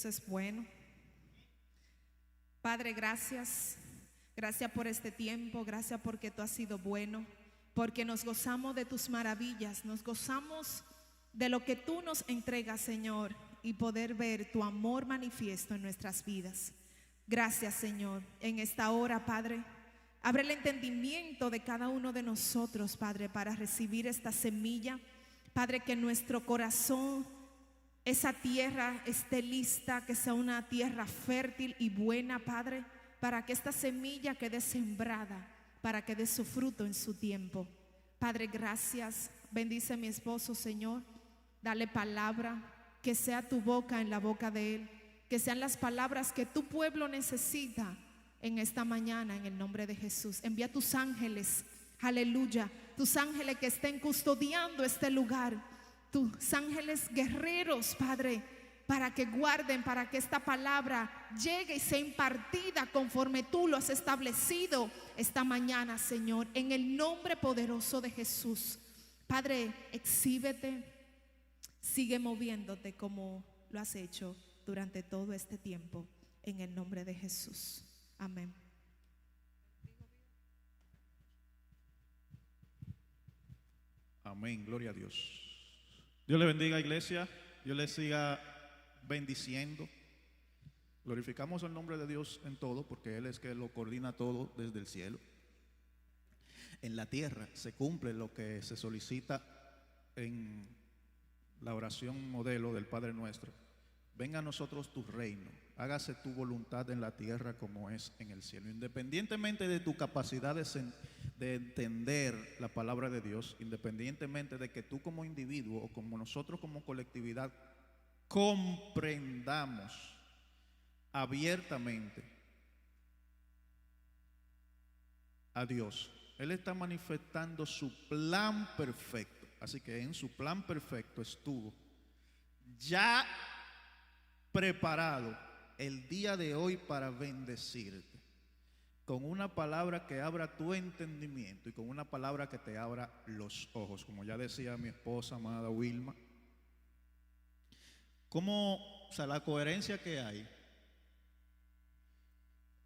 Dios es bueno. Padre, gracias. Gracias por este tiempo, gracias porque tú has sido bueno, porque nos gozamos de tus maravillas, nos gozamos de lo que tú nos entregas, Señor, y poder ver tu amor manifiesto en nuestras vidas. Gracias, Señor, en esta hora, Padre. Abre el entendimiento de cada uno de nosotros, Padre, para recibir esta semilla. Padre, que nuestro corazón, esa tierra esté lista, que sea una tierra fértil y buena, Padre, para que esta semilla quede sembrada, para que dé su fruto en su tiempo. Padre, gracias. Bendice a mi esposo, Señor. Dale palabra, que sea tu boca en la boca de él, que sean las palabras que tu pueblo necesita en esta mañana, en el nombre de Jesús. Envía tus ángeles, aleluya, tus ángeles que estén custodiando este lugar, tus ángeles guerreros, Padre, para que guarden, para que esta palabra llegue y sea impartida conforme tú lo has establecido esta mañana, Señor, en el nombre poderoso de Jesús. Padre, exhíbete, sigue moviéndote como lo has hecho durante todo este tiempo, en el nombre de Jesús. Amén. Amén, gloria a Dios. Dios le bendiga, iglesia. Dios le siga bendiciendo. Glorificamos el nombre de Dios en todo, porque Él es que lo coordina todo desde el cielo. En la tierra se cumple lo que se solicita en la oración modelo del Padre Nuestro. Venga a nosotros tu reino, hágase tu voluntad en la tierra como es en el cielo. Independientemente de tu capacidad de entender la palabra de Dios, independientemente de que tú como individuo o como nosotros como colectividad comprendamos abiertamente a Dios, Él está manifestando su plan perfecto. Así que en su plan perfecto estuvo ya preparado el día de hoy para bendecirte con una palabra que abra tu entendimiento y con una palabra que te abra los ojos, como ya decía mi esposa amada Wilma. Como, o sea, la coherencia que hay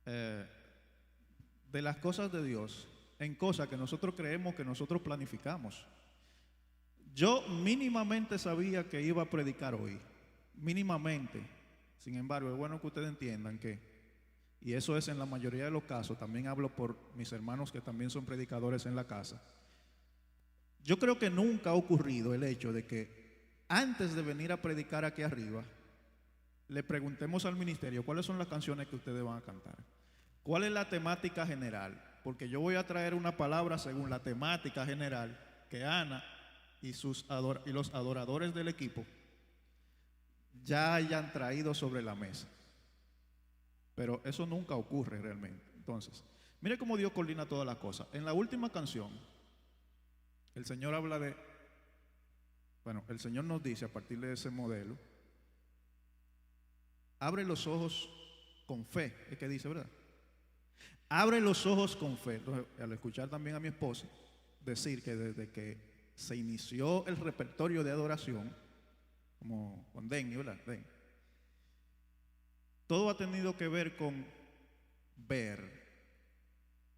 de las cosas de Dios en cosas que nosotros creemos, que nosotros planificamos. Yo mínimamente sabía que iba a predicar hoy, mínimamente. Sin embargo, es bueno que ustedes entiendan que, y eso es en la mayoría de los casos, también hablo por mis hermanos que también son predicadores en la casa. Yo creo que nunca ha ocurrido el hecho de que antes de venir a predicar aquí arriba, le preguntemos al ministerio cuáles son las canciones que ustedes van a cantar, cuál es la temática general, porque yo voy a traer una palabra según la temática general que Ana y los adoradores del equipo ya hayan traído sobre la mesa. Pero eso nunca ocurre realmente. Entonces, mire cómo Dios coordina todas las cosas. En la última canción, el Señor habla de, bueno, el Señor nos dice a partir de ese modelo, abre los ojos con fe, es que dice, ¿verdad? Abre los ojos con fe. Entonces, al escuchar también a mi esposa decir que desde que se inició el repertorio de adoración, como con Denny, ¿verdad? Denny, todo ha tenido que ver con ver,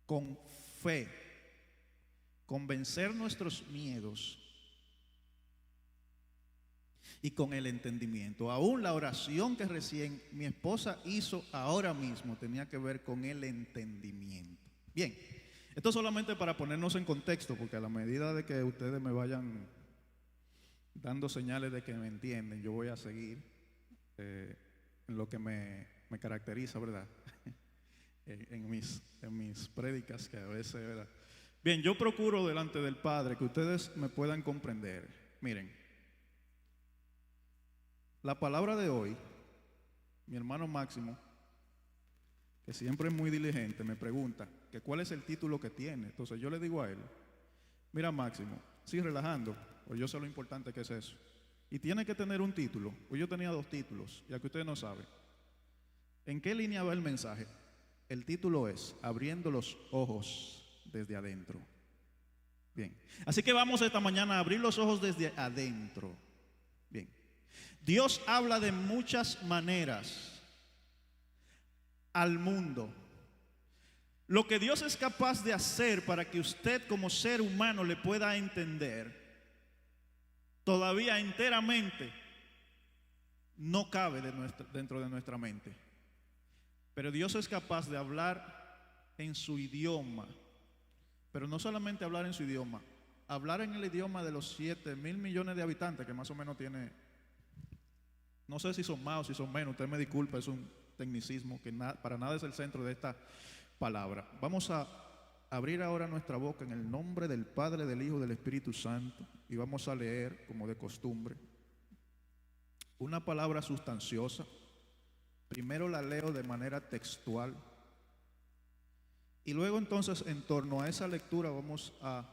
con fe, con vencer nuestros miedos y con el entendimiento. Aún la oración que recién mi esposa hizo ahora mismo tenía que ver con el entendimiento. Bien, esto solamente para ponernos en contexto, porque a la medida de que ustedes me vayan dando señales de que me entienden, yo voy a seguir en lo que me caracteriza, ¿verdad? en mis prédicas, que a veces, ¿verdad? Bien, yo procuro delante del Padre que ustedes me puedan comprender. Miren, la palabra de hoy, mi hermano Máximo, que siempre es muy diligente, me pregunta que cuál es el título que tiene. Entonces yo le digo a él, mira Máximo, sí, relajando, pues yo sé lo importante que es eso. Y tiene que tener un título. Pues yo tenía 2 títulos, ya que ustedes no saben. ¿En qué línea va el mensaje? El título es Abriendo los ojos desde adentro. Bien, así que vamos esta mañana a abrir los ojos desde adentro. Bien, Dios habla de muchas maneras al mundo. Lo que Dios es capaz de hacer para que usted como ser humano le pueda entender, todavía enteramente no cabe dentro de nuestra mente. Pero Dios es capaz de hablar en su idioma. Pero no solamente hablar en su idioma, hablar en el idioma de los 7.000.000.000 de habitantes, que más o menos tiene, no sé si son más o si son menos, usted me disculpa, es un tecnicismo que para nada es el centro de esta palabra. Vamos a abrir ahora nuestra boca en el nombre del Padre, del Hijo y del Espíritu Santo y vamos a leer, como de costumbre, una palabra sustanciosa. Primero la leo de manera textual y luego entonces en torno a esa lectura vamos a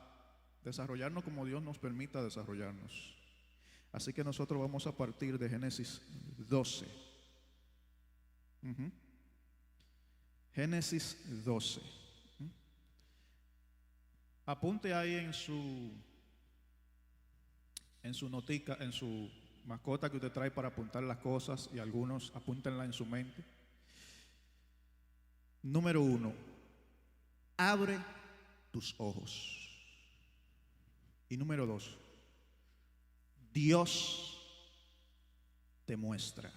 desarrollarnos como Dios nos permita desarrollarnos. Así que nosotros vamos a partir de Génesis 12. Génesis 12. Apunte ahí en su notica, en su mascota que usted trae para apuntar las cosas, y algunos apúntenla en su mente. Número 1. Abre tus ojos. Y número 2. Dios te muestra.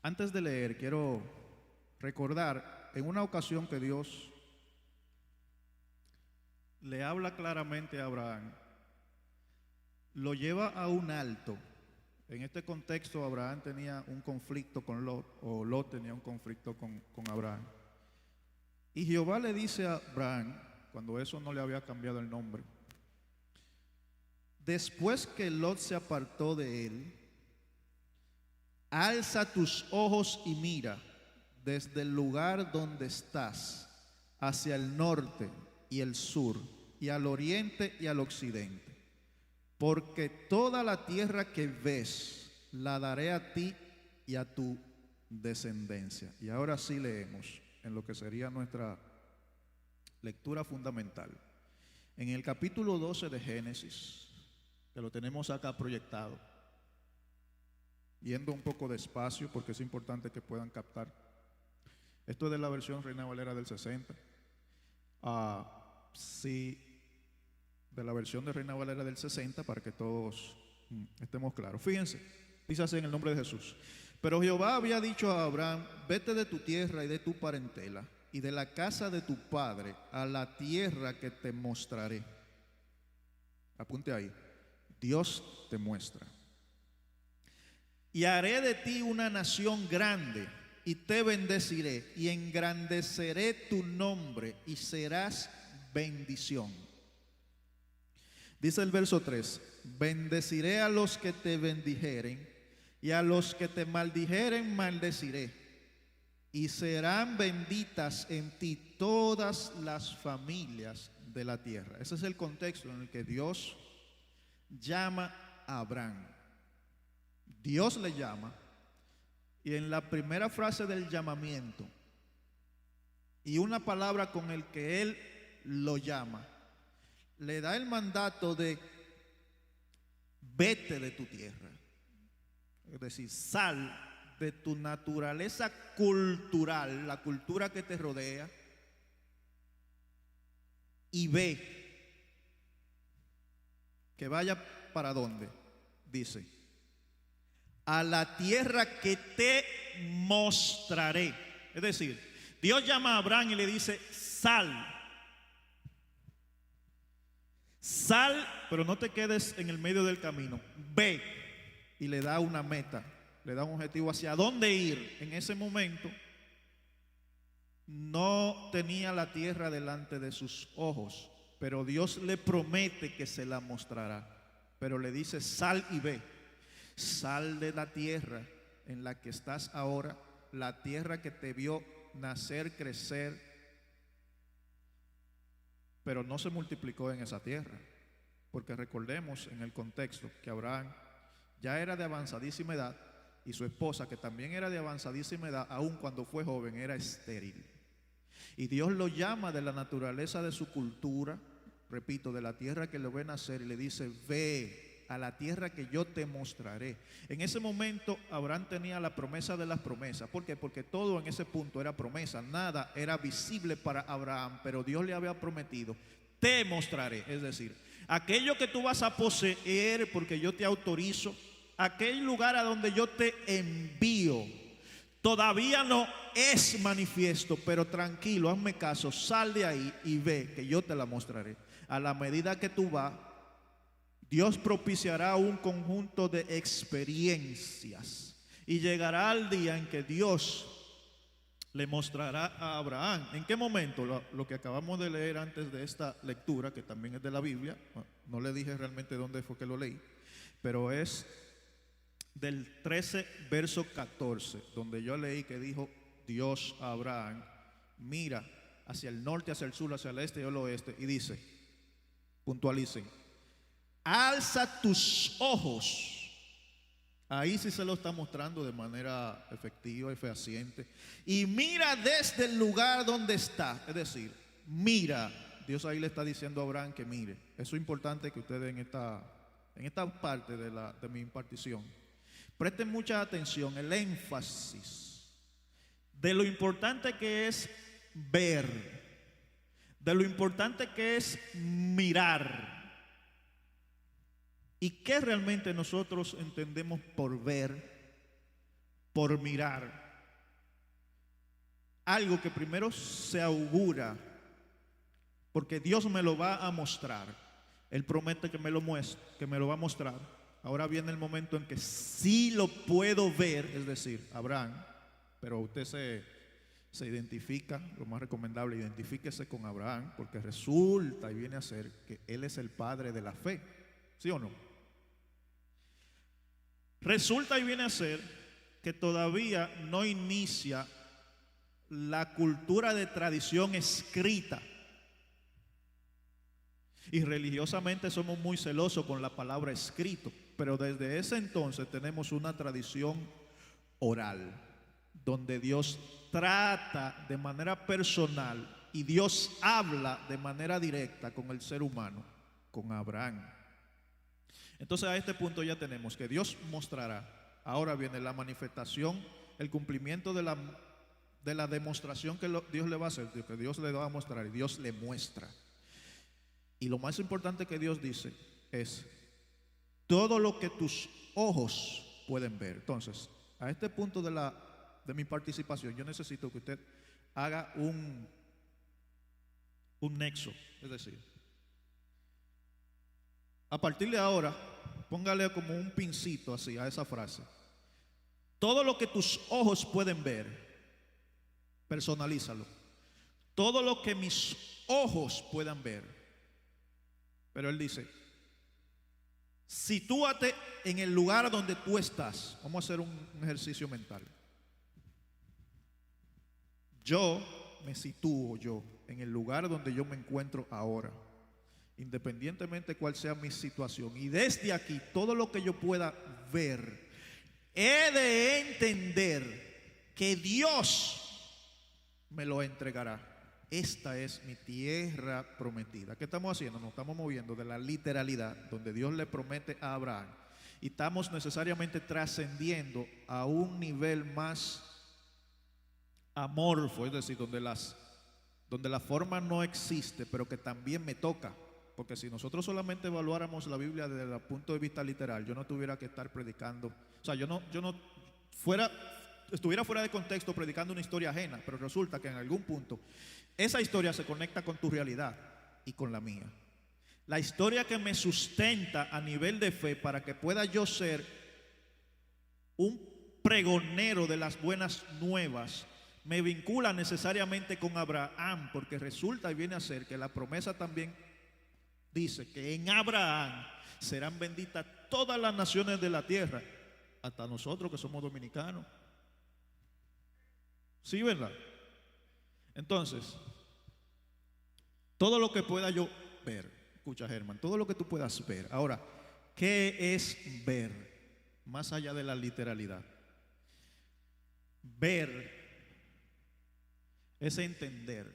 Antes de leer, quiero recordar en una ocasión que Dios le habla claramente a Abraham, lo lleva a un alto. En este contexto Abraham tenía un conflicto con Lot, o Lot tenía un conflicto con Abraham. Y Jehová le dice a Abraham, cuando eso no le había cambiado el nombre, después que Lot se apartó de él, alza tus ojos y mira desde el lugar donde estás hacia el norte y el sur y al oriente y al occidente, porque toda la tierra que ves la daré a ti y a tu descendencia. Y ahora sí leemos en lo que sería nuestra lectura fundamental. En el capítulo 12 de Génesis, que lo tenemos acá proyectado, yendo un poco despacio porque es importante que puedan captar. Esto es de la versión Reina Valera del 60. Sí, de la versión de Reina Valera del 60, para que todos estemos claros. Fíjense, dice así en el nombre de Jesús. Pero Jehová había dicho a Abraham, vete de tu tierra y de tu parentela y de la casa de tu padre a la tierra que te mostraré. Apunte ahí, Dios te muestra. Y haré de ti una nación grande y te bendeciré y engrandeceré tu nombre y serás bendición. Dice el verso 3, bendeciré a los que te bendijeren y a los que te maldijeren maldeciré, y serán benditas en ti todas las familias de la tierra. Ese es el contexto en el que Dios llama a Abraham. Dios le llama, y en la primera frase del llamamiento y una palabra con el que él lo llama, le da el mandato de vete de tu tierra. Es decir, sal de tu naturaleza cultural, la cultura que te rodea, y ve. Que vaya para dónde, dice, a la tierra que te mostraré. Es decir, Dios llama a Abraham y le dice, sal. Sal, pero no te quedes en el medio del camino. Ve. Y le da una meta, le da un objetivo hacia dónde ir. En ese momento no tenía la tierra delante de sus ojos, pero Dios le promete que se la mostrará. Pero le dice, sal y ve. Sal de la tierra en la que estás ahora, la tierra que te vio nacer, crecer, pero no se multiplicó en esa tierra, porque recordemos en el contexto que Abraham ya era de avanzadísima edad y su esposa, que también era de avanzadísima edad, aun cuando fue joven, era estéril. Y Dios lo llama de la naturaleza de su cultura, repito, de la tierra que le ve nacer, y le dice: ve a la tierra que yo te mostraré. En ese momento Abraham tenía la promesa de las promesas. ¿Por qué? Porque todo en ese punto era promesa, nada era visible para Abraham, pero Dios le había prometido: te mostraré. Es decir, aquello que tú vas a poseer porque yo te autorizo, aquel lugar a donde yo te envío, todavía no es manifiesto, pero tranquilo, hazme caso, sal de ahí y ve que yo te la mostraré. A la medida que tú vas, Dios propiciará un conjunto de experiencias y llegará el día en que Dios le mostrará a Abraham. ¿En qué momento? Lo que acabamos de leer antes de esta lectura, que también es de la Biblia, no le dije realmente dónde fue que lo leí, pero es del 13 verso 14, donde yo leí que dijo Dios a Abraham: mira hacia el norte, hacia el sur, hacia el este y el oeste, y dice, puntualicen: alza tus ojos. Ahí sí se lo está mostrando de manera efectiva y fehaciente. Y mira desde el lugar donde está. Es decir, mira. Dios ahí le está diciendo a Abraham que mire. Eso es importante que ustedes en esta parte de mi impartición presten mucha atención. El énfasis de lo importante que es ver, de lo importante que es mirar. ¿Y qué realmente nosotros entendemos por ver, por mirar? Algo que primero se augura, porque Dios me lo va a mostrar. Él promete que me lo muestre, que me lo va a mostrar. Ahora viene el momento en que sí lo puedo ver, es decir, Abraham, pero usted se identifica, lo más recomendable, identifíquese con Abraham, porque resulta y viene a ser que él es el padre de la fe, ¿sí o no? Resulta y viene a ser que todavía no inicia la cultura de tradición escrita. Y religiosamente somos muy celosos con la palabra escrito, pero desde ese entonces tenemos una tradición oral, donde Dios trata de manera personal y Dios habla de manera directa con el ser humano, con Abraham. Entonces a este punto ya tenemos que Dios mostrará. Ahora viene la manifestación, el cumplimiento de la demostración que Dios le va a hacer, que Dios le va a mostrar y Dios le muestra. Y lo más importante que Dios dice es: todo lo que tus ojos pueden ver. Entonces, a este punto de mi participación, yo necesito que usted haga un nexo. Es decir, a partir de ahora, póngale como un pincito así a esa frase. Todo lo que tus ojos pueden ver, personalízalo. Todo lo que mis ojos puedan ver. Pero él dice: sitúate en el lugar donde tú estás. Vamos a hacer un ejercicio mental. Yo me sitúo en el lugar donde yo me encuentro ahora, independientemente cuál sea mi situación. Y desde aquí, todo lo que yo pueda ver, he de entender que Dios me lo entregará. Esta es mi tierra prometida. ¿Qué estamos haciendo? Nos estamos moviendo de la literalidad, donde Dios le promete a Abraham, y estamos necesariamente trascendiendo a un nivel más amorfo, es decir, donde la forma no existe, pero que también me toca. Porque si nosotros solamente evaluáramos la Biblia desde el punto de vista literal, yo no tuviera que estar predicando, o sea, yo no estuviera fuera de contexto predicando una historia ajena, pero resulta que en algún punto esa historia se conecta con tu realidad y con la mía. La historia que me sustenta a nivel de fe para que pueda yo ser un pregonero de las buenas nuevas me vincula necesariamente con Abraham, porque resulta y viene a ser que la promesa también dice que en Abraham serán benditas todas las naciones de la tierra, hasta nosotros que somos dominicanos. ¿Sí, verdad? Entonces, todo lo que pueda yo ver, escucha, Germán, todo lo que tú puedas ver. Ahora, ¿qué es ver? Más allá de la literalidad. Ver es entender.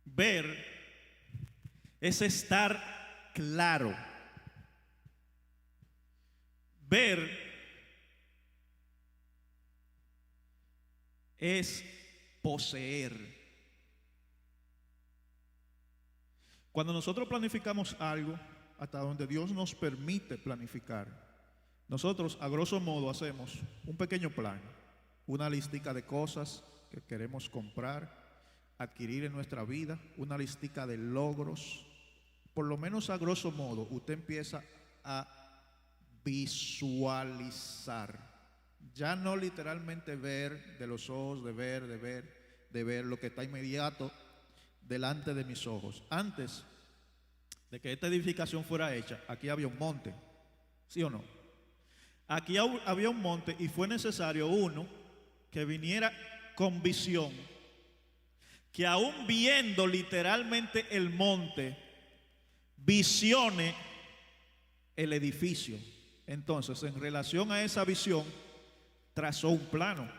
Ver es estar claro. Ver es poseer. Cuando nosotros planificamos algo, hasta donde Dios nos permite planificar, nosotros a grosso modo hacemos un pequeño plan, una listica de cosas que queremos comprar, adquirir en nuestra vida, una listica de logros. Por lo menos a grosso modo usted empieza a visualizar, ya no literalmente ver de los ojos, de ver lo que está inmediato delante de mis ojos. Antes de que esta edificación fuera hecha, aquí había un monte, ¿sí o no? Aquí había un monte y fue necesario uno que viniera con visión, que aún viendo literalmente el monte, visione el edificio. Entonces, en relación a esa visión, trazó un plano.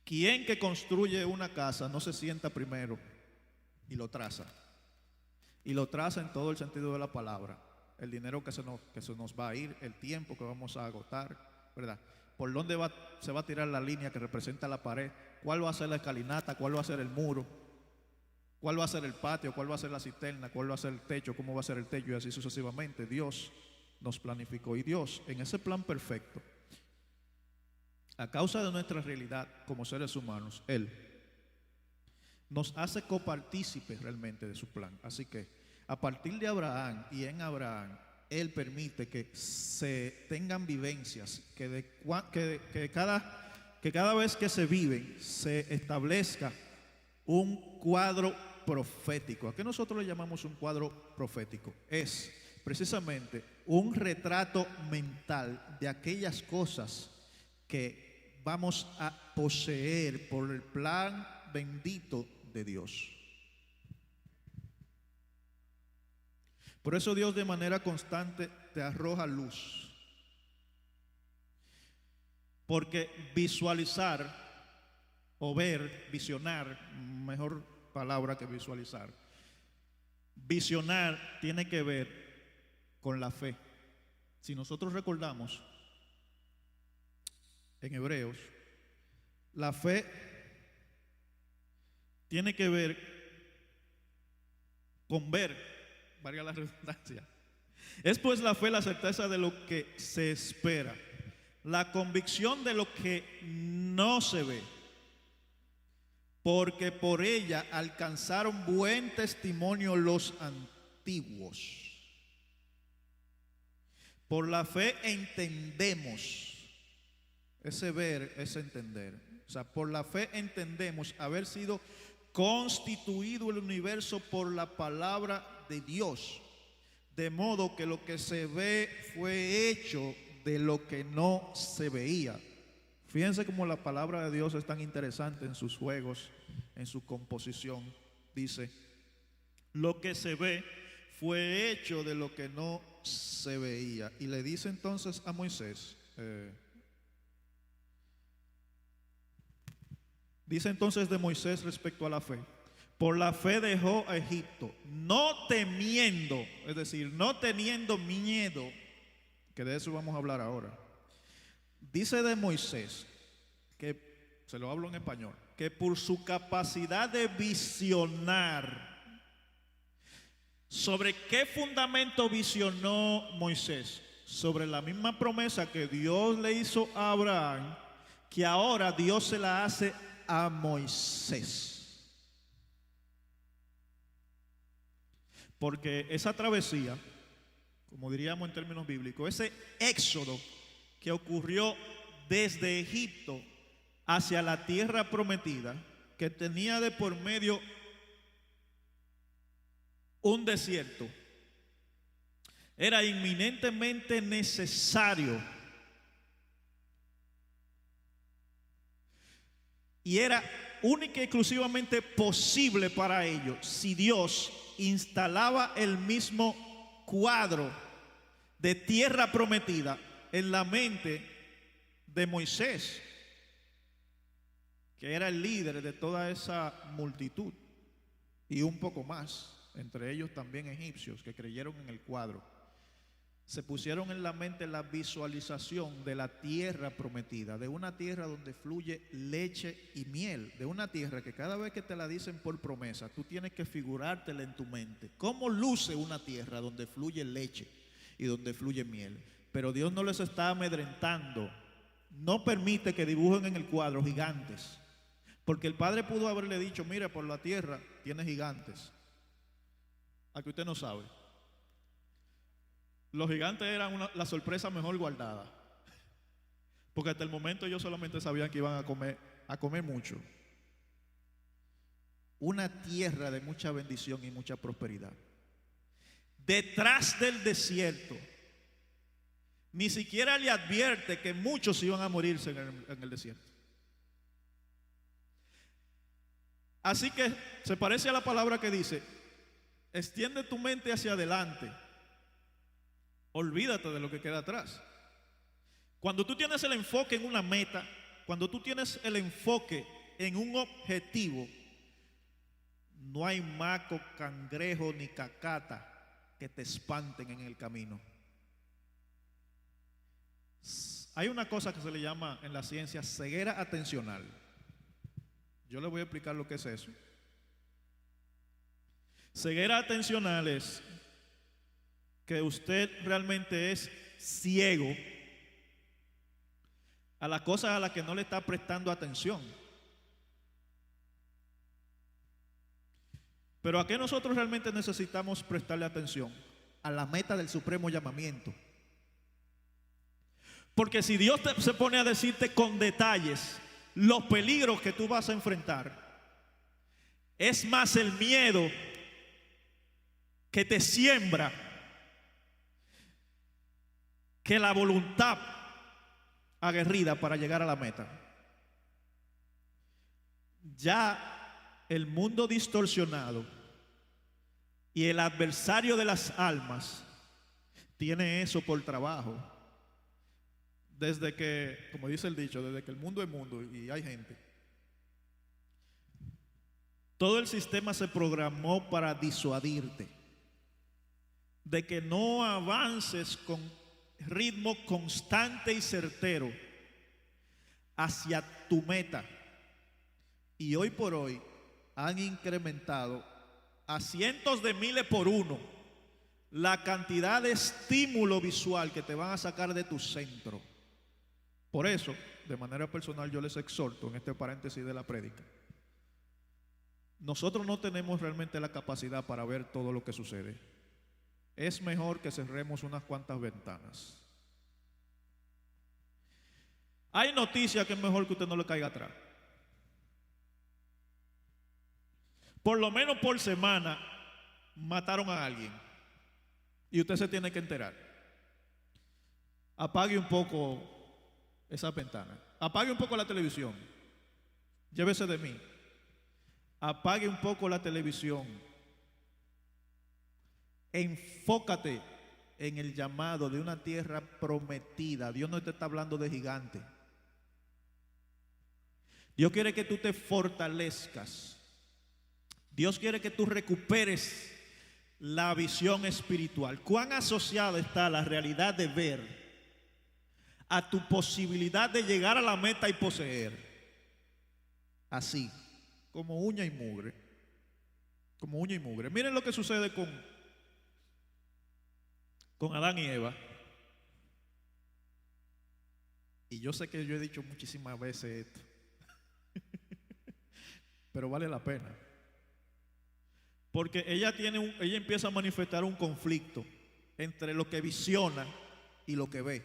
¿Quién que construye una casa no se sienta primero y lo traza? Y lo traza en todo el sentido de la palabra. El dinero que se nos va a ir, el tiempo que vamos a agotar, ¿verdad? Por dónde se va a tirar la línea que representa la pared, cuál va a ser la escalinata, cuál va a ser el muro, cuál va a ser el patio, cuál va a ser la cisterna, cuál va a ser el techo, cómo va a ser el techo y así sucesivamente. Dios nos planificó y Dios en ese plan perfecto, a causa de nuestra realidad como seres humanos, Él nos hace copartícipes realmente de su plan. Así que a partir de Abraham y en Abraham, Él permite que se tengan vivencias, que cada vez que se viven se establezca un cuadro profético. ¿A qué nosotros le llamamos un cuadro profético? Es precisamente un retrato mental de aquellas cosas que vamos a poseer por el plan bendito de Dios. Por eso Dios de manera constante te arroja luz. Porque visualizar o ver, visionar, mejor palabra que visualizar, visionar tiene que ver con la fe. Si nosotros recordamos en Hebreos, la fe tiene que ver con ver, valga la redundancia. Es pues la fe la certeza de lo que se espera, la convicción de lo que no se ve, porque por ella alcanzaron buen testimonio los antiguos. Por la fe entendemos. Ese ver es entender. O sea, por la fe entendemos haber sido constituido el universo por la palabra de Dios, de modo que lo que se ve fue hecho de lo que no se veía. Fíjense cómo la palabra de Dios es tan interesante en sus juegos, en su composición. Dice, lo que se ve fue hecho de lo que no se veía. Y le dice entonces a Moisés, dice entonces de Moisés respecto a la fe: por la fe dejó a Egipto, no temiendo, es decir, no teniendo miedo, que de eso vamos a hablar ahora. Dice de Moisés, que se lo hablo en español, que por su capacidad de visionar. ¿Sobre qué fundamento visionó Moisés? Sobre la misma promesa que Dios le hizo a Abraham, que ahora Dios se la hace a Moisés. Porque esa travesía, como diríamos en términos bíblicos, ese éxodo que ocurrió desde Egipto hacia la tierra prometida, que tenía de por medio un desierto, era inminentemente necesario y era única y exclusivamente posible para ellos si Dios instalaba el mismo cuadro de tierra prometida en la mente de Moisés, que era el líder de toda esa multitud. y un poco más, entre ellos también egipcios que creyeron en el cuadro, se pusieron en la mente la visualización de la tierra prometida, de una tierra donde fluye leche y miel, de una tierra que cada vez que te la dicen por promesa, tú tienes que figurártela en tu mente. ¿Cómo luce una tierra donde fluye leche y donde fluye miel? Pero Dios no les está amedrentando, no permite que dibujen en el cuadro gigantes, porque el Padre pudo haberle dicho, mira, por la tierra tiene gigantes. A que usted no sabe. Los gigantes eran la sorpresa mejor guardada, porque hasta el momento ellos solamente sabían que iban a comer mucho. Una tierra de mucha bendición y mucha prosperidad. Detrás del desierto, ni siquiera le advierte que muchos iban a morirse en el desierto. Así que se parece a la palabra que dice, extiende tu mente hacia adelante. Olvídate de lo que queda atrás. Cuando tú tienes el enfoque en una meta, cuando tú tienes el enfoque en un objetivo, no hay maco, cangrejo ni cacata que te espanten en el camino. Hay una cosa que se le llama en la ciencia ceguera atencional. Yo le voy a explicar lo que es eso. Ceguera atencional es que usted realmente es ciego a las cosas a las que no le está prestando atención. Pero ¿a qué nosotros realmente necesitamos prestarle atención? A la meta del supremo llamamiento. Porque si Dios se pone a decirte con detalles los peligros que tú vas a enfrentar, es más el miedo que te siembra que la voluntad aguerrida para llegar a la meta. Ya el mundo distorsionado y el adversario de las almas tiene eso por trabajo. Desde que, como dice el dicho, desde que el mundo es mundo y hay gente, todo el sistema se programó para disuadirte de que no avances con ritmo constante y certero hacia tu meta. Y hoy por hoy han incrementado a cientos de miles por uno la cantidad de estímulo visual que te van a sacar de tu centro. Por eso, de manera personal, yo les exhorto en este paréntesis de la prédica. Nosotros no tenemos realmente la capacidad para ver todo lo que sucede. Es mejor que cerremos unas cuantas ventanas. Hay noticias que es mejor que usted no le caiga atrás. Por lo menos por semana mataron a alguien y usted se tiene que enterar. Apague un poco esa ventana. Apague un poco la televisión. Llévese de mí. Apague un poco la televisión. Enfócate en el llamado de una tierra prometida. Dios no te está hablando de gigante. Dios quiere que tú te fortalezcas. Dios quiere que tú recuperes la visión espiritual. ¿Cuán asociada está la realidad de ver a tu posibilidad de llegar a la meta y poseer? Así, como uña y mugre. Como uña y mugre. Miren lo que sucede con Adán y Eva. Y yo sé que yo he dicho muchísimas veces esto, pero vale la pena. Porque ella empieza a manifestar un conflicto entre lo que visiona y lo que ve.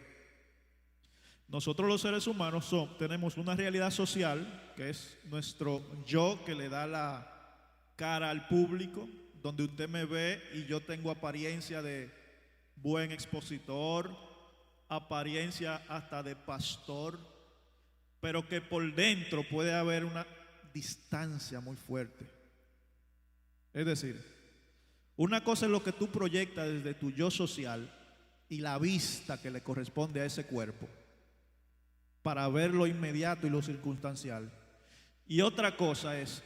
Nosotros los seres humanos tenemos una realidad social, que es nuestro yo que le da la cara al público, donde usted me ve y yo tengo apariencia de buen expositor, apariencia hasta de pastor, pero que por dentro puede haber una distancia muy fuerte. Es decir, una cosa es lo que tú proyectas desde tu yo social y la vista que le corresponde a ese cuerpo para ver lo inmediato y lo circunstancial. Y otra cosa es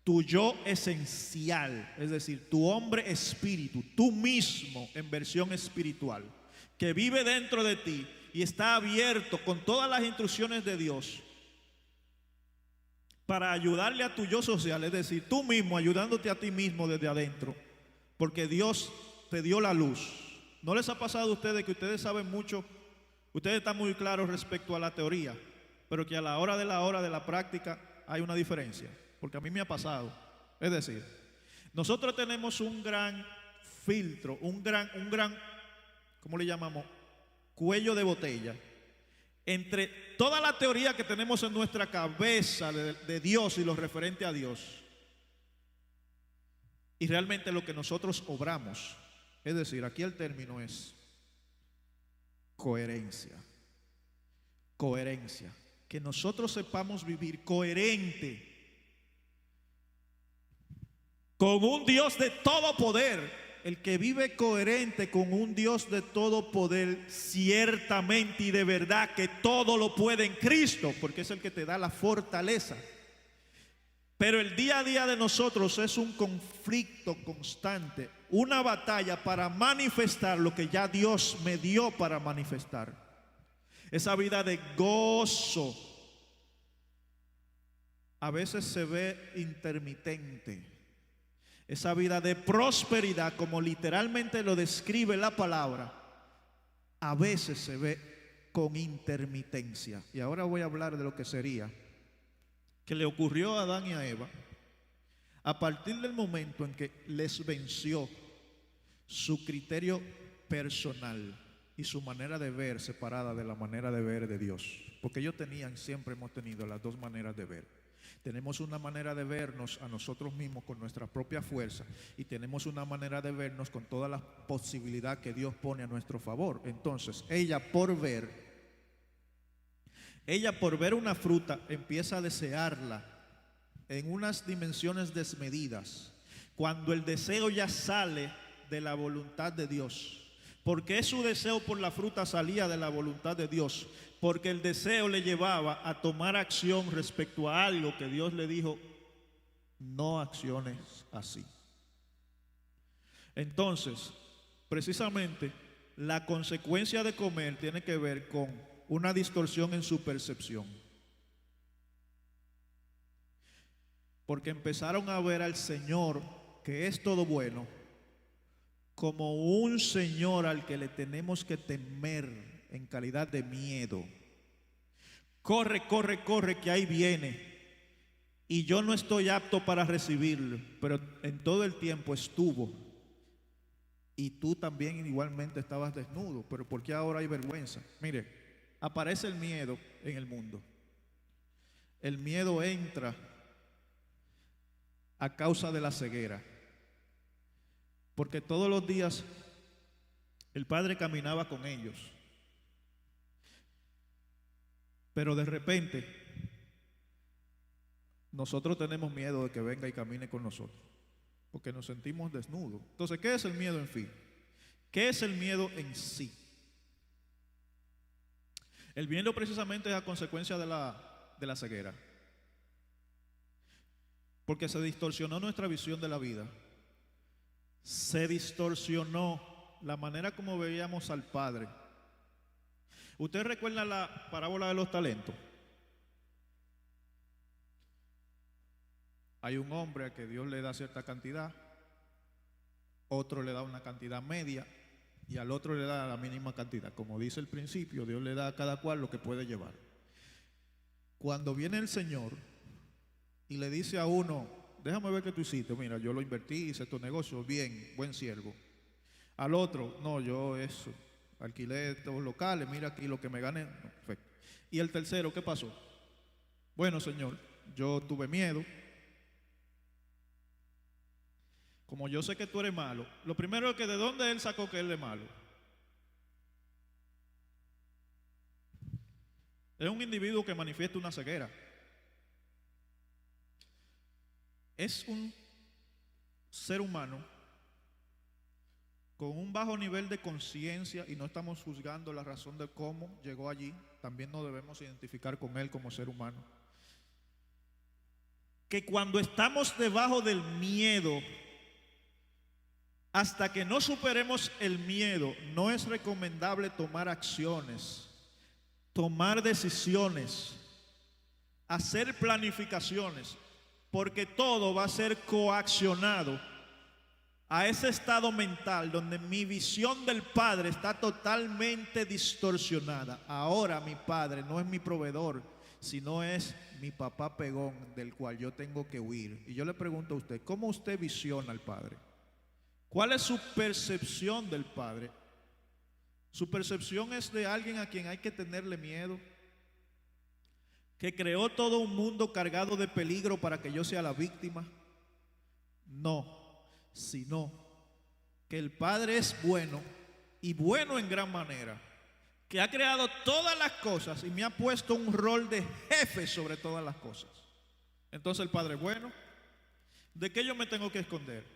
tu yo esencial, es decir, tu hombre espíritu, tú mismo en versión espiritual, que vive dentro de ti y está abierto con todas las instrucciones de Dios para ayudarle a tu yo social, es decir, tú mismo ayudándote a ti mismo desde adentro, porque Dios te dio la luz. ¿No les ha pasado a ustedes que ustedes saben mucho, ustedes están muy claros respecto a la teoría, pero que a la hora de la práctica hay una diferencia? Porque a mí me ha pasado. Es decir, nosotros tenemos un gran filtro, un gran, ¿cómo le llamamos? Cuello de botella entre toda la teoría que tenemos en nuestra cabeza de Dios y lo referente a Dios y realmente lo que nosotros obramos. Es decir, aquí el término es coherencia. Coherencia. Que nosotros sepamos vivir coherente con un Dios de todo poder. El que vive coherente con un Dios de todo poder, ciertamente y de verdad que todo lo puede en Cristo, porque es el que te da la fortaleza. Pero el día a día de nosotros es un conflicto constante, una batalla para manifestar lo que ya Dios me dio para manifestar. Esa vida de gozo a veces se ve intermitente. Esa vida de prosperidad, como literalmente lo describe la palabra, a veces se ve con intermitencia. Y ahora voy a hablar de lo que sería que le ocurrió a Adán y a Eva a partir del momento en que les venció su criterio personal y su manera de ver separada de la manera de ver de Dios. Porque ellos siempre hemos tenido las dos maneras de ver. Tenemos una manera de vernos a nosotros mismos con nuestra propia fuerza y tenemos una manera de vernos con toda la posibilidad que Dios pone a nuestro favor. Entonces, ella por ver una fruta empieza a desearla en unas dimensiones desmedidas, cuando el deseo ya sale de la voluntad de Dios. ¿Por qué su deseo por la fruta salía de la voluntad de Dios? Porque el deseo le llevaba a tomar acción respecto a algo que Dios le dijo: no acciones así. Entonces, precisamente, la consecuencia de comer tiene que ver con una distorsión en su percepción. Porque empezaron a ver al Señor, que es todo bueno, como un Señor al que le tenemos que temer en calidad de miedo. Corre, corre, corre, que ahí viene. Y yo no estoy apto para recibirlo, pero en todo el tiempo estuvo. Y tú también igualmente estabas desnudo, pero ¿por qué ahora hay vergüenza? Mire, aparece el miedo en el mundo. El miedo entra a causa de la ceguera. Porque todos los días el Padre caminaba con ellos. Pero de repente nosotros tenemos miedo de que venga y camine con nosotros, porque nos sentimos desnudos. Entonces, ¿qué es el miedo en fin? ¿Qué es el miedo en sí? El miedo precisamente es a consecuencia de la ceguera, porque se distorsionó nuestra visión de la vida. Se distorsionó la manera como veíamos al Padre. ¿Usted recuerda la parábola de los talentos? Hay un hombre a que Dios le da cierta cantidad, otro le da una cantidad media y al otro le da la mínima cantidad. Como dice el principio, Dios le da a cada cual lo que puede llevar. Cuando viene el Señor y le dice a uno: déjame ver qué tú hiciste, mira, yo lo invertí, hice tu negocio, bien, buen siervo. Al otro: no, yo eso, alquilé estos locales, mira aquí lo que me gané. No, perfecto. Y el tercero, ¿qué pasó? Bueno, Señor, yo tuve miedo. Como yo sé que tú eres malo, lo primero es que ¿de dónde él sacó que él es malo? Es un individuo que manifiesta una ceguera. Es un ser humano con un bajo nivel de conciencia, y no estamos juzgando la razón de cómo llegó allí. También nos debemos identificar con él como ser humano, que cuando estamos debajo del miedo, hasta que no superemos el miedo, no es recomendable tomar acciones, tomar decisiones, hacer planificaciones, porque todo va a ser coaccionado a ese estado mental donde mi visión del Padre está totalmente distorsionada. Ahora mi Padre no es mi proveedor, sino es mi papá pegón del cual yo tengo que huir. Y yo le pregunto a usted, ¿cómo usted visiona al Padre? ¿Cuál es su percepción del Padre? ¿Su percepción es de alguien a quien hay que tenerle miedo? ¿Que creó todo un mundo cargado de peligro para que yo sea la víctima? No, sino que el Padre es bueno y bueno en gran manera, que ha creado todas las cosas y me ha puesto un rol de jefe sobre todas las cosas. Entonces el Padre es bueno. ¿De qué yo me tengo que esconder?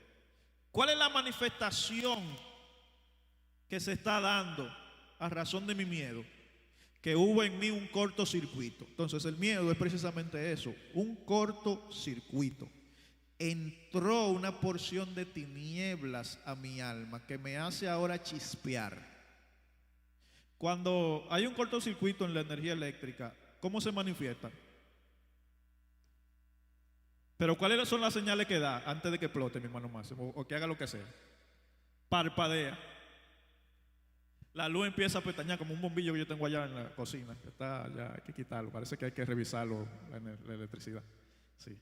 ¿Cuál es la manifestación que se está dando a razón de mi miedo? Que hubo en mí un cortocircuito. Entonces el miedo es precisamente eso, un cortocircuito. Entró una porción de tinieblas a mi alma que me hace ahora chispear. Cuando hay un cortocircuito en la energía eléctrica, ¿cómo se manifiesta? Pero ¿cuáles son las señales que da antes de que explote, mi hermano Máximo, o que haga lo que sea? Parpadea. La luz empieza a pestañear como un bombillo que yo tengo allá en la cocina, que está ya, hay que quitarlo, parece que hay que revisarlo, la electricidad. Sí.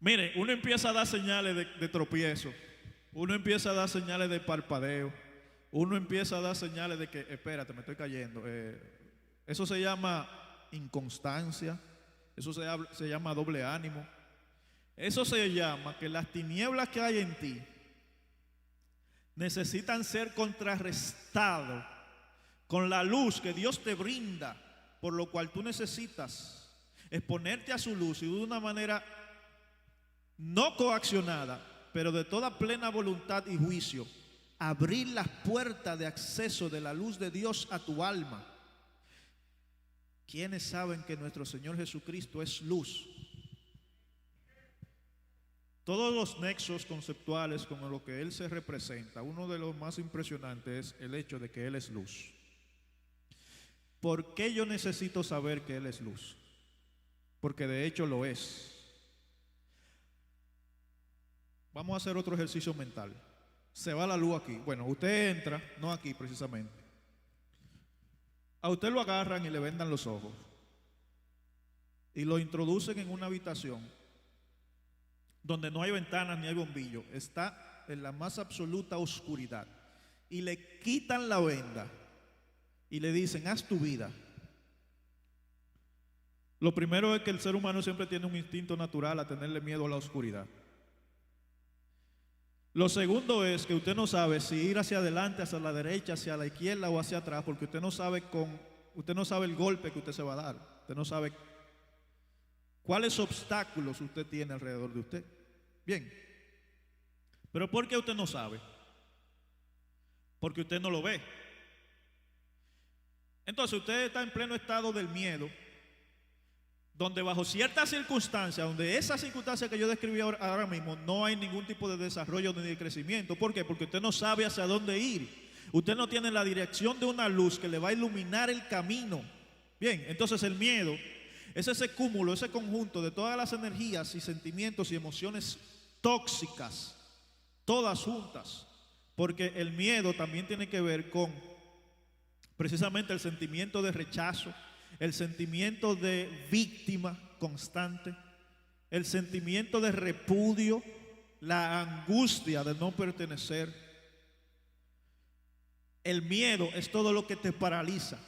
Mire, uno empieza a dar señales de tropiezo, uno empieza a dar señales de parpadeo, uno empieza a dar señales de que, espérate, me estoy cayendo. Eso se llama inconstancia, eso se llama doble ánimo. Eso se llama que las tinieblas que hay en ti necesitan ser contrarrestadas con la luz que Dios te brinda, por lo cual tú necesitas exponerte a su luz y de una manera no coaccionada, pero de toda plena voluntad y juicio, abrir las puertas de acceso de la luz de Dios a tu alma. ¿Quiénes saben que nuestro Señor Jesucristo es luz? Todos los nexos conceptuales con lo que Él se representa, uno de los más impresionantes es el hecho de que Él es luz. ¿Por qué yo necesito saber que Él es luz? Porque de hecho lo es. Vamos a hacer otro ejercicio mental. Se va la luz aquí. Bueno, usted entra, no aquí precisamente. A usted lo agarran y le vendan los ojos. Y lo introducen en una habitación donde no hay ventanas ni hay bombillo, está en la más absoluta oscuridad, y le quitan la venda y le dicen, haz tu vida. Lo primero es que el ser humano siempre tiene un instinto natural a tenerle miedo a la oscuridad. Lo segundo es que usted no sabe si ir hacia adelante, hacia la derecha, hacia la izquierda o hacia atrás, porque usted no sabe el golpe que usted se va a dar, usted no sabe ¿cuáles obstáculos usted tiene alrededor de usted? Bien. ¿Pero por qué usted no sabe? Porque usted no lo ve. Entonces usted está en pleno estado del miedo, donde bajo ciertas circunstancias, donde esas circunstancias que yo describí ahora mismo, no hay ningún tipo de desarrollo ni de crecimiento. ¿Por qué? Porque usted no sabe hacia dónde ir. Usted no tiene la dirección de una luz que le va a iluminar el camino. Bien, entonces el miedo es ese cúmulo, ese conjunto de todas las energías y sentimientos y emociones tóxicas, todas juntas, porque el miedo también tiene que ver con precisamente el sentimiento de rechazo, el sentimiento de víctima constante, el sentimiento de repudio, la angustia de no pertenecer. El miedo es todo lo que te paraliza.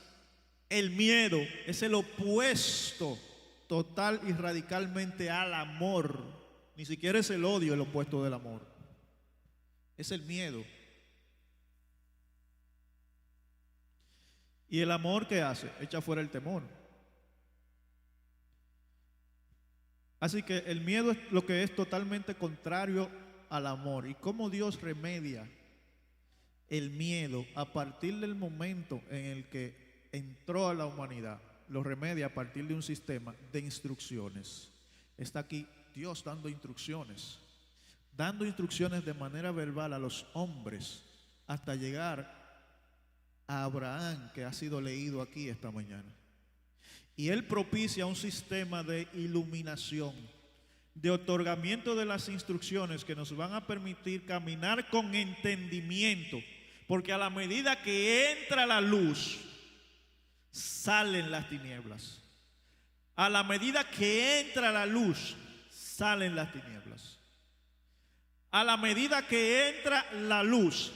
El miedo es el opuesto total y radicalmente al amor. Ni siquiera es el odio el opuesto del amor. Es el miedo. ¿Y el amor qué hace? Echa fuera el temor. Así que el miedo es lo que es totalmente contrario al amor. ¿Y cómo Dios remedia el miedo a partir del momento en el que entró a la humanidad? Lo remedia a partir de un sistema de instrucciones. Está aquí Dios dando instrucciones de manera verbal a los hombres hasta llegar a Abraham, que ha sido leído aquí esta mañana. Y Él propicia un sistema de iluminación, de otorgamiento de las instrucciones que nos van a permitir caminar con entendimiento, porque a la medida que entra la luz, salen las tinieblas. A la medida que entra la luz, salen las tinieblas. A la medida que entra la luz,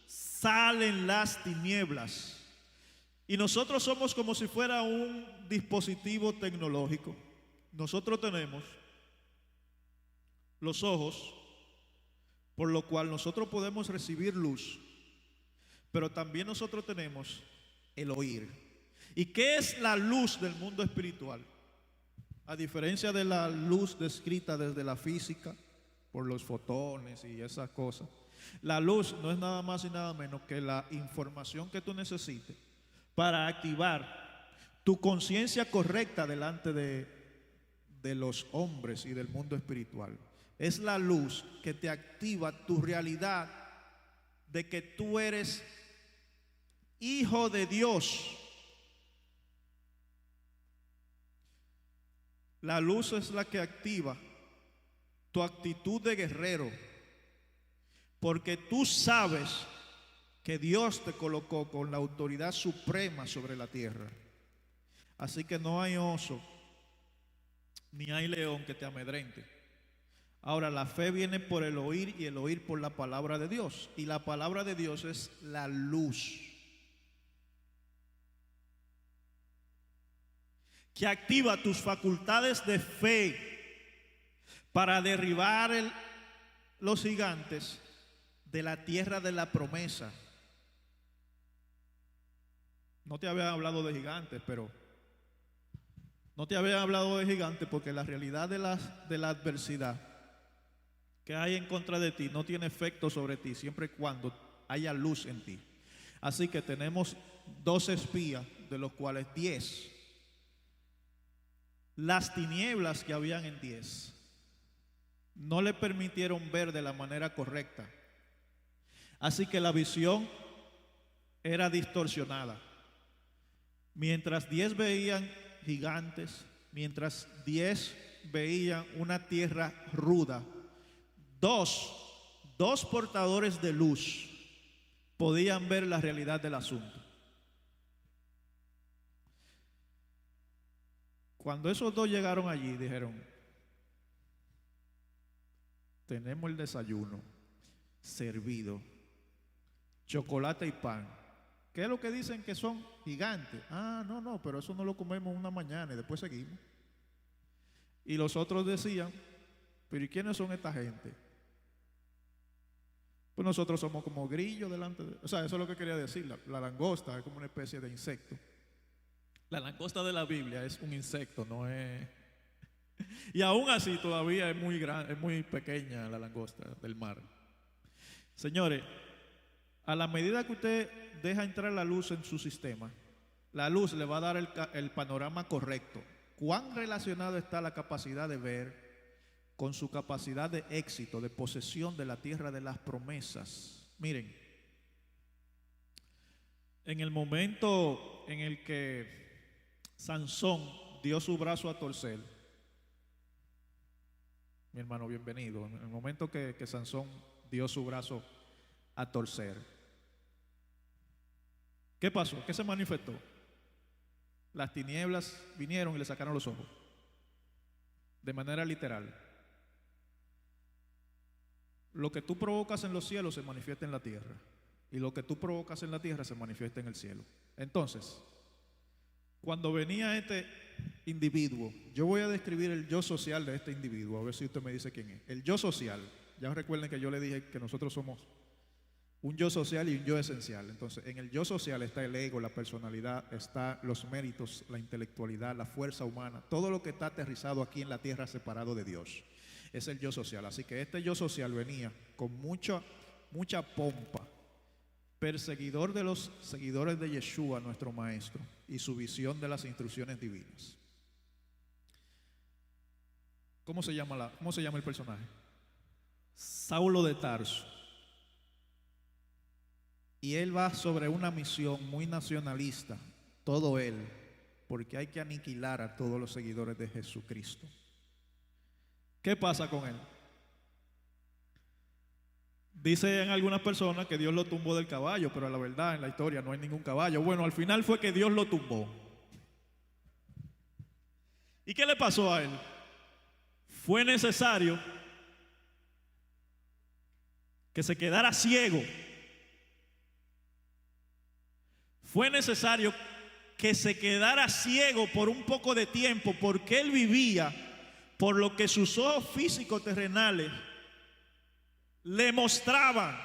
salen las tinieblas. Y nosotros somos como si fuera un dispositivo tecnológico. Nosotros tenemos los ojos, por lo cual nosotros podemos recibir luz, pero también nosotros tenemos el oír. ¿Y qué es la luz del mundo espiritual? A diferencia de la luz descrita desde la física, por los fotones y esas cosas, la luz no es nada más y nada menos que la información que tú necesites para activar tu conciencia correcta delante de los hombres y del mundo espiritual. Es la luz que te activa tu realidad de que tú eres hijo de Dios. La luz es la que activa tu actitud de guerrero, porque tú sabes que Dios te colocó con la autoridad suprema sobre la tierra. Así que no hay oso ni hay león que te amedrente. Ahora, la fe viene por el oír y el oír por la palabra de Dios. Y la palabra de Dios es la luz que activa tus facultades de fe para derribar los gigantes de la tierra de la promesa. No te había hablado de gigantes, pero no te había hablado de gigantes porque la realidad de la adversidad que hay en contra de ti no tiene efecto sobre ti siempre y cuando haya luz en ti. Así que tenemos 12 espías, de los cuales 10, las tinieblas que habían en 10 no le permitieron ver de la manera correcta. Así que la visión era distorsionada. Mientras 10 veían gigantes, mientras 10 veían una tierra ruda, dos portadores de luz podían ver la realidad del asunto. Cuando esos dos llegaron allí, dijeron: tenemos el desayuno servido, chocolate y pan. ¿Qué es lo que dicen que son gigantes? Ah, no, pero eso no lo comemos una mañana y después seguimos. Y los otros decían: pero ¿y quiénes son esta gente? Pues nosotros somos como grillos delante de... O sea, eso es lo que quería decir. La langosta es como una especie de insecto. La langosta de la Biblia es un insecto, no es... Y aún así todavía es muy grande, es muy pequeña la langosta del mar. Señores, a la medida que usted deja entrar la luz en su sistema, la luz le va a dar el panorama correcto. ¿Cuán relacionado está la capacidad de ver con su capacidad de éxito, de posesión de la tierra de las promesas? Miren, en el momento en el que Sansón dio su brazo a torcer, mi hermano, bienvenido. En el momento que Sansón dio su brazo a torcer, ¿qué pasó? ¿Qué se manifestó? Las tinieblas vinieron y le sacaron los ojos, de manera literal. Lo que tú provocas en los cielos se manifiesta en la tierra, y lo que tú provocas en la tierra se manifiesta en el cielo. Entonces, cuando venía este individuo, yo voy a describir el yo social de este individuo, a ver si usted me dice quién es. El yo social, ya recuerden que yo le dije que nosotros somos un yo social y un yo esencial. Entonces, en el yo social está el ego, la personalidad, está los méritos, la intelectualidad, la fuerza humana, todo lo que está aterrizado aquí en la tierra separado de Dios. Es el yo social. Así que este yo social venía con mucha pompa, perseguidor de los seguidores de Yeshua, nuestro maestro, y su visión de las instrucciones divinas. ¿Cómo se llama el personaje? Saulo de Tarso. Y él va sobre una misión muy nacionalista, todo él, porque hay que aniquilar a todos los seguidores de Jesucristo. ¿Qué pasa con él? Dicen algunas personas que Dios lo tumbó del caballo, pero la verdad en la historia no hay ningún caballo. Bueno, al final fue que Dios lo tumbó. ¿Y qué le pasó a él? Fue necesario que se quedara ciego. Fue necesario que se quedara ciego por un poco de tiempo, porque él vivía por lo que sus ojos físicos terrenales le mostraban.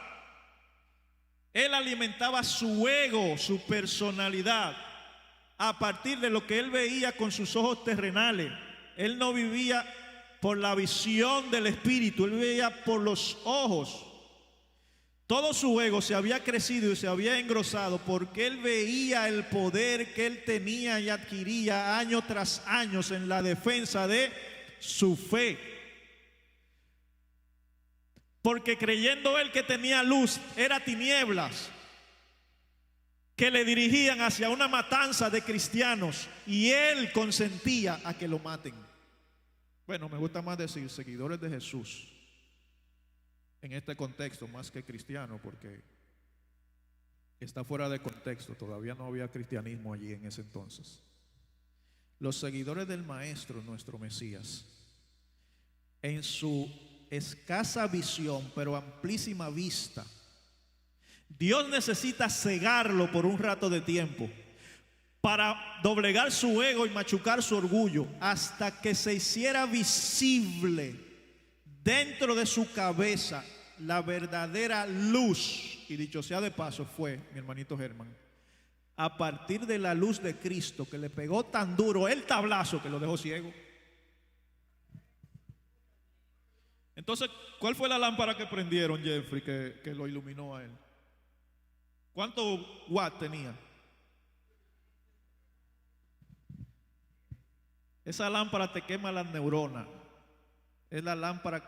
Él alimentaba su ego, su personalidad, a partir de lo que él veía con sus ojos terrenales. Él no vivía por la visión del Espíritu, él veía por los ojos. Todo su ego se había crecido y se había engrosado porque él veía el poder que él tenía y adquiría año tras año en la defensa de su fe. Porque creyendo él que tenía luz, era tinieblas que le dirigían hacia una matanza de cristianos, y él consentía a que lo maten. Bueno, me gusta más decir seguidores de Jesús en este contexto más que cristiano, porque está fuera de contexto. Todavía no había cristianismo allí en ese entonces. Los seguidores del Maestro, nuestro Mesías, en su escasa visión pero amplísima vista, Dios necesita cegarlo por un rato de tiempo para doblegar su ego y machucar su orgullo, hasta que se hiciera visible dentro de su cabeza la verdadera luz. Y dicho sea de paso, fue mi hermanito Germán, a partir de la luz de Cristo, que le pegó tan duro el tablazo que lo dejó ciego. Entonces, ¿cuál fue la lámpara que prendieron, Jeffrey, que lo iluminó a él? ¿Cuántos watts tenía? Esa lámpara te quema las neuronas. Es la lámpara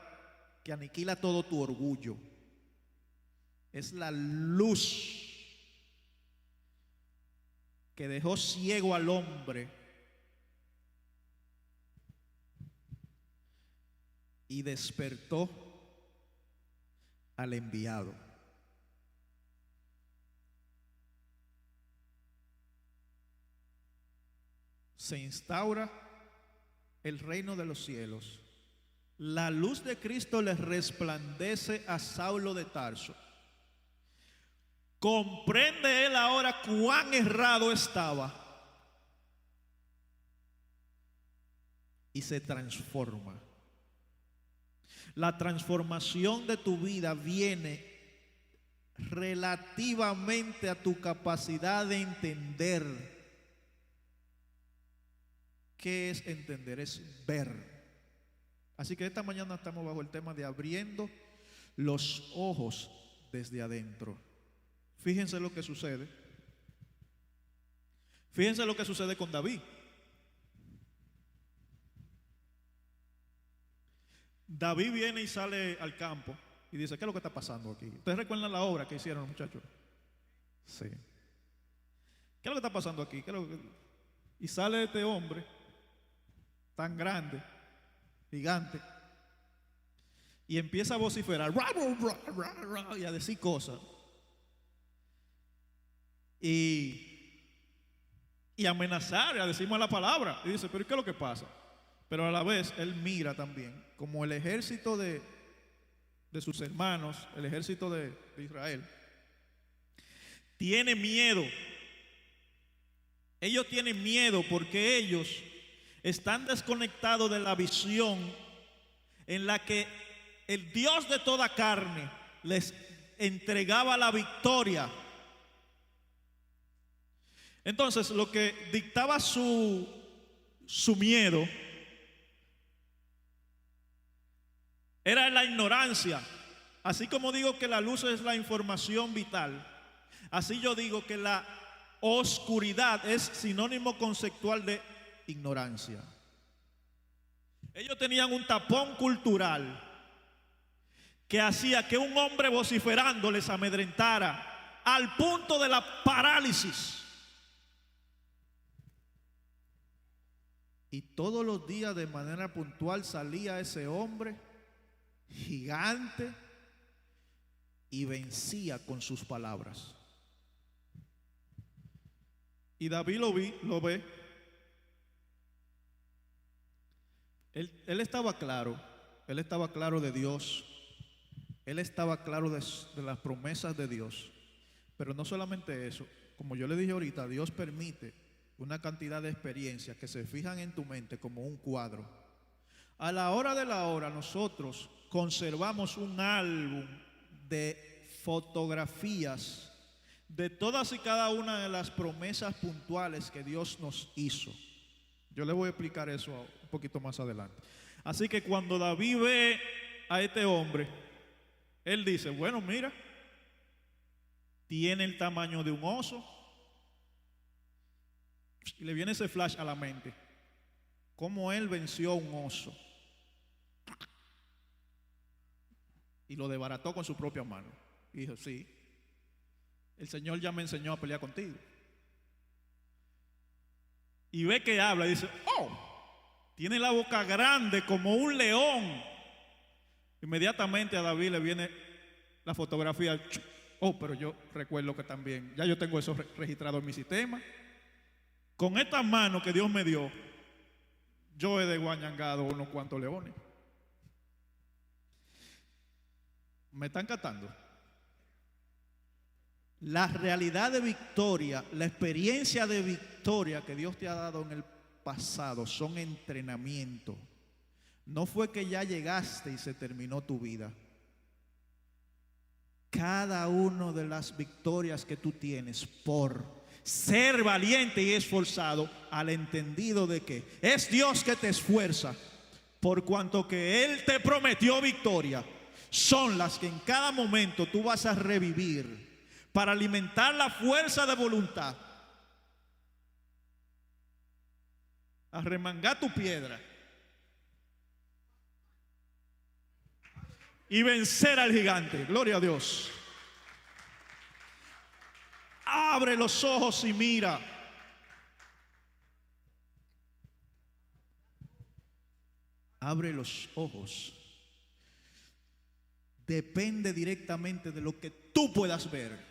que aniquila todo tu orgullo. Es la luz que dejó ciego al hombre y despertó al enviado. Se instaura el reino de los cielos. La luz de Cristo le resplandece a Saulo de Tarso. Comprende él ahora cuán errado estaba y se transforma. La transformación de tu vida viene relativamente a tu capacidad de entender. ¿Qué es entender? Es ver. Así que esta mañana estamos bajo el tema de abriendo los ojos desde adentro. Fíjense lo que sucede. Fíjense lo que sucede con David. David viene y sale al campo y dice: ¿qué es lo que está pasando aquí? ¿Ustedes recuerdan la obra que hicieron los muchachos? Sí. ¿Qué es lo que está pasando aquí? Y sale este hombre tan grande, gigante, y empieza a vociferar y a decir cosas y amenazar, y a decir mala palabra. Y dice: ¿pero qué es lo que pasa? Pero a la vez él mira también como el ejército de sus hermanos, el ejército de Israel, tiene miedo. Ellos tienen miedo porque ellos están desconectados de la visión en la que el Dios de toda carne les entregaba la victoria. Entonces, lo que dictaba su miedo era la ignorancia. Así como digo que la luz es la información vital, así yo digo que la oscuridad es sinónimo conceptual de ignorancia. Ellos tenían un tapón cultural que hacía que un hombre vociferando les amedrentara al punto de la parálisis. Y todos los días de manera puntual salía ese hombre gigante y vencía con sus palabras. Y David lo ve. Él estaba claro de Dios. Él estaba claro de las promesas de Dios. Pero no solamente eso, como yo le dije ahorita, Dios permite una cantidad de experiencias que se fijan en tu mente como un cuadro. A la hora de la hora nosotros conservamos un álbum de fotografías de todas y cada una de las promesas puntuales que Dios nos hizo. Yo le voy a explicar eso un poquito más adelante. Así que cuando David ve a este hombre, él dice, bueno, mira, tiene el tamaño de un oso. Y le viene ese flash a la mente. Cómo él venció a un oso. Y lo desbarató con su propia mano. Y dijo, sí, el Señor ya me enseñó a pelear contigo. Y ve que habla y dice, oh, tiene la boca grande como un león. Inmediatamente a David le viene la fotografía. Oh, pero yo recuerdo que también, ya yo tengo eso registrado en mi sistema. Con estas manos que Dios me dio, yo he desguañangado unos cuantos leones. ¿Me están captando? La realidad de victoria, la experiencia de victoria que Dios te ha dado en el pasado son entrenamiento. No fue que ya llegaste y se terminó tu vida. Cada una de las victorias que tú tienes por ser valiente y esforzado, al entendido de que es Dios que te esfuerza, por cuanto que Él te prometió victoria, son las que en cada momento tú vas a revivir para alimentar la fuerza de voluntad, arremangar tu piedra y vencer al gigante. Gloria a Dios. Abre los ojos y mira. Abre los ojos. Depende directamente de lo que tú puedas ver.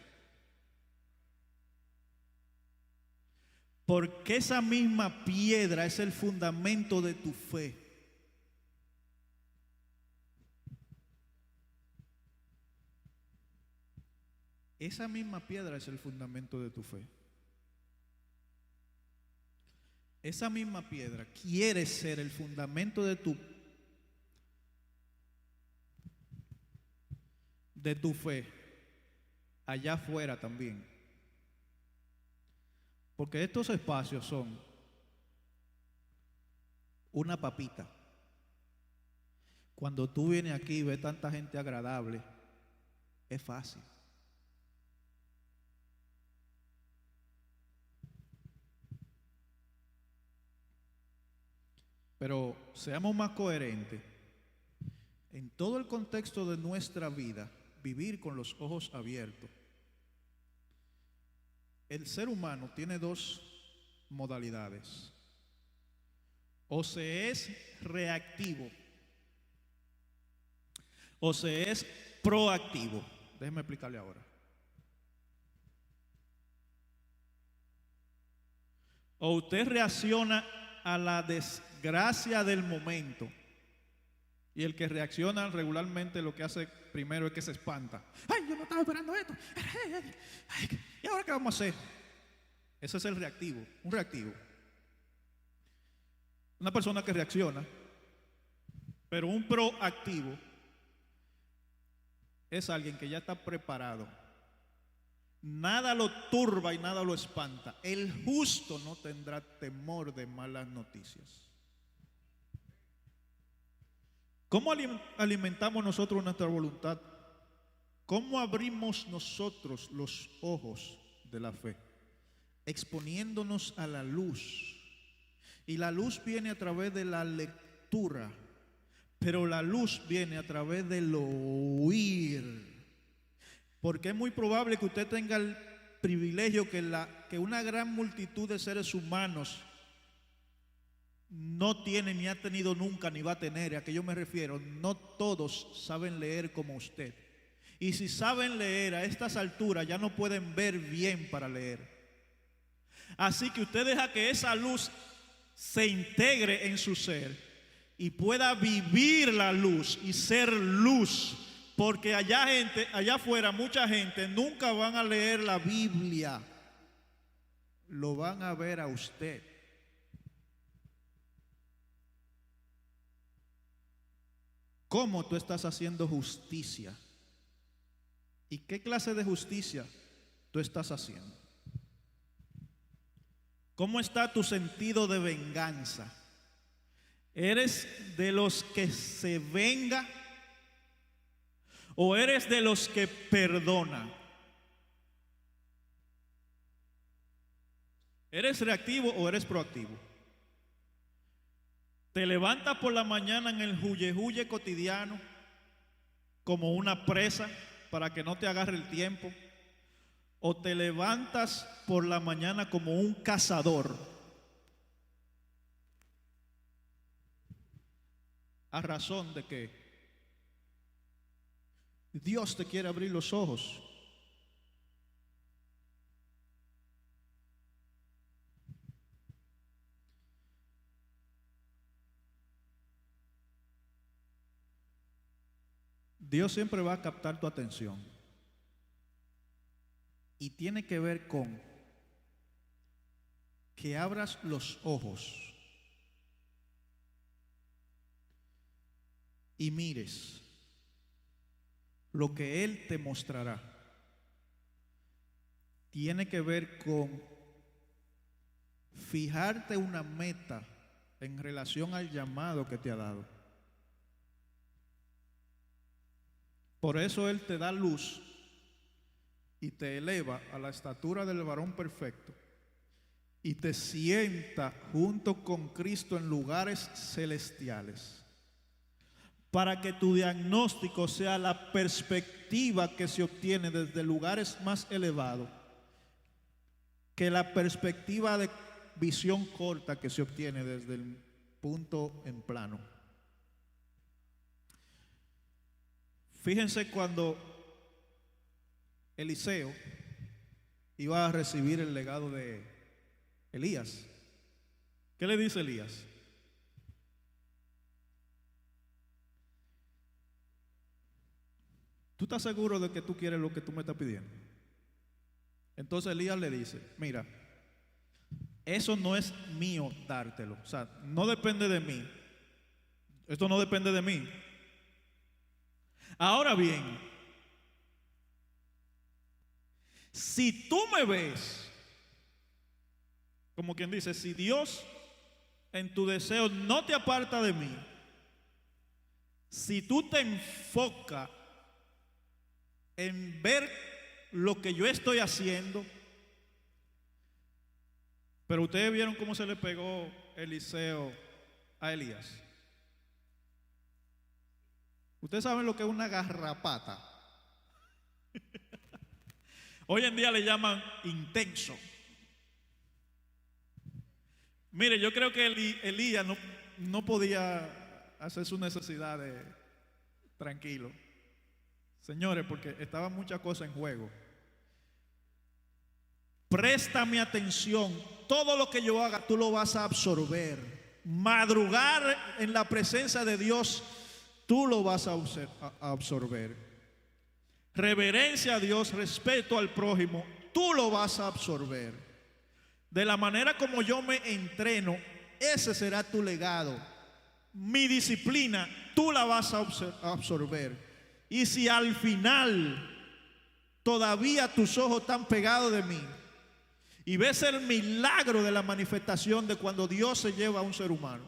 Porque esa misma piedra es el fundamento de tu fe. Esa misma piedra es el fundamento de tu fe. Esa misma piedra quiere ser el fundamento de tu fe allá afuera también. Porque estos espacios son una papita. Cuando tú vienes aquí y ves tanta gente agradable, es fácil. Pero seamos más coherentes. En todo el contexto de nuestra vida, vivir con los ojos abiertos. El ser humano tiene dos modalidades. O se es reactivo o se es proactivo. Déjeme explicarle ahora. O usted reacciona a la desgracia del momento. Y el que reacciona regularmente lo que hace primero es que se espanta. ¡Ay, yo no estaba esperando esto! Ay, ¿y ahora qué vamos a hacer? Ese es el reactivo, un reactivo. Una persona que reacciona, pero un proactivo es alguien que ya está preparado. Nada lo turba y nada lo espanta. El justo no tendrá temor de malas noticias. ¿Cómo alimentamos nosotros nuestra voluntad? ¿Cómo abrimos nosotros los ojos de la fe? Exponiéndonos a la luz. Y la luz viene a través de la lectura lectura, pero la luz viene a través del oír. Porque es muy probable que usted tenga el privilegio que una gran multitud de seres humanos no tiene, ni ha tenido nunca, ni va a tener. ¿A qué yo me refiero? No todos saben leer como usted. Y si saben leer a estas alturas, ya no pueden ver bien para leer. Así que usted deja que esa luz se integre en su ser y pueda vivir la luz y ser luz. Porque allá afuera, mucha gente nunca van a leer la Biblia. Lo van a ver a usted. ¿Cómo tú estás haciendo justicia? ¿Y qué clase de justicia tú estás haciendo? ¿Cómo está tu sentido de venganza? ¿Eres de los que se venga o eres de los que perdona? ¿Eres reactivo o eres proactivo? ¿Te levantas por la mañana en el huye cotidiano como una presa para que no te agarre el tiempo? ¿O te levantas por la mañana como un cazador? A razón de que Dios te quiere abrir los ojos. Dios siempre va a captar tu atención. Y tiene que ver con que abras los ojos y mires lo que Él te mostrará. Tiene que ver con fijarte una meta en relación al llamado que te ha dado. Por eso Él te da luz y te eleva a la estatura del varón perfecto y te sienta junto con Cristo en lugares celestiales, para que tu diagnóstico sea la perspectiva que se obtiene desde lugares más elevados que la perspectiva de visión corta que se obtiene desde el punto en plano. Fíjense cuando Eliseo iba a recibir el legado de Elías. ¿Qué le dice Elías? ¿Tú estás seguro de que tú quieres lo que tú me estás pidiendo? Entonces Elías le dice, mira, eso no es mío dártelo. O sea, no depende de mí. Esto no depende de mí. Ahora bien, si tú me ves, como quien dice, si Dios en tu deseo no te aparta de mí, si tú te enfocas en ver lo que yo estoy haciendo. Pero ustedes vieron cómo se le pegó Eliseo a Elías. Ustedes saben lo que es una garrapata. Hoy en día le llaman intenso. Mire, yo creo que Elías no podía hacer sus necesidades tranquilo. Señores, porque estaban muchas cosas en juego. Préstame atención. Todo lo que yo haga, tú lo vas a absorber. Madrugar en la presencia de Dios, tú lo vas a absorber. Reverencia a Dios, respeto al prójimo, tú lo vas a absorber. De la manera como yo me entreno, ese será tu legado. Mi disciplina, tú la vas a absorber. Y si al final todavía tus ojos están pegados de mí y ves el milagro de la manifestación de cuando Dios se lleva a un ser humano,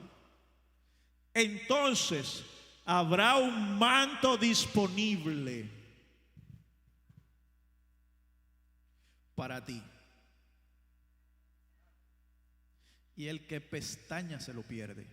entonces habrá un manto disponible para ti. Y el que pestaña se lo pierde.